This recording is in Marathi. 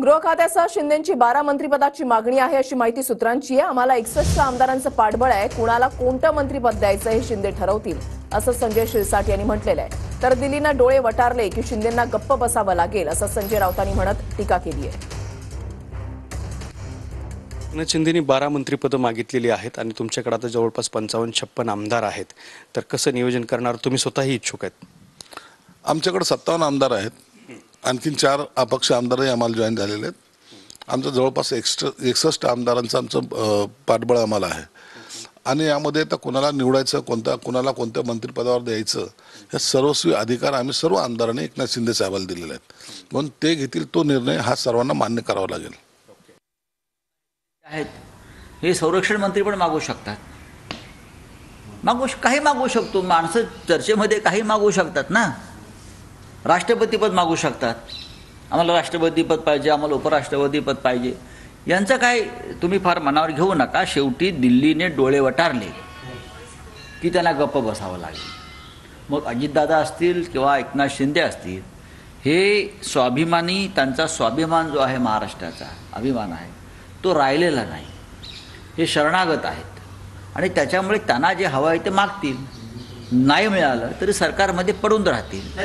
गृह खात्यासह शिंदेंची 12 मंत्रिपदाची मागणी आहे अशी माहिती सूत्रांची आहे। आम्हाला 61 आमदारांचं पाठबळ आहे, कुणाला कोणतं मंत्रिपद द्यायचं हे शिंदे ठरवतील असं संजय शिरसाट यांनी म्हटलेलं आहे। तर दिल्लीनं डोळे वटारले की शिंदेंना गप्प बसावं लागेल असं संजय राऊतांनी म्हणत टीका केली आहे। शिंदेंनी 12 मंत्रिपदं मागितलेली आहेत आणि तुमच्याकडे आता जवळपास 55-56 आमदार आहेत, तर कसं नियोजन करणार? तुम्ही स्वतःही इच्छुक आहेत? आमच्याकडे 57 आमदार आहेत, आणखीन 4 अपक्ष आमदारही आम्हाला जॉईन झालेले आहेत। आमचं जवळपास 61 आमदारांचं आमचं पाठबळ आम्हाला आहे आणि यामध्ये आता कुणाला निवडायचं, कुणाला कोणत्या मंत्रिपदावर द्यायचं हे सर्वस्वी अधिकार आम्ही सर्व आमदारांनी एकनाथ शिंदे साहेबांना दिलेले आहेत, म्हणून ते घेतील तो निर्णय हा सर्वांना मान्य करावा लागेल। हे संरक्षण मंत्री पण मागू शकतात, काही मागू शकतो माणसं, चर्चेमध्ये काही मागू शकतात ना। राष्ट्रपतीपद मागू शकतात, आम्हाला राष्ट्रपतीपद पाहिजे, आम्हाला उपराष्ट्रपतीपद पाहिजे, यांचं काय तुम्ही फार मनावर घेऊ नका। शेवटी दिल्लीने डोळे वटारले की त्यांना गप्प बसावं लागेल। मग अजितदादा असतील किंवा एकनाथ शिंदे असतील, हे स्वाभिमानी, त्यांचा स्वाभिमान जो आहे, महाराष्ट्राचा अभिमान आहे, तो राहिलेला नाही। हे शरणागत आहेत आणि त्याच्यामुळे त्यांना जे हवं आहे ते मागतील, नाही मिळालं तरी सरकारमध्ये पडून राहतील।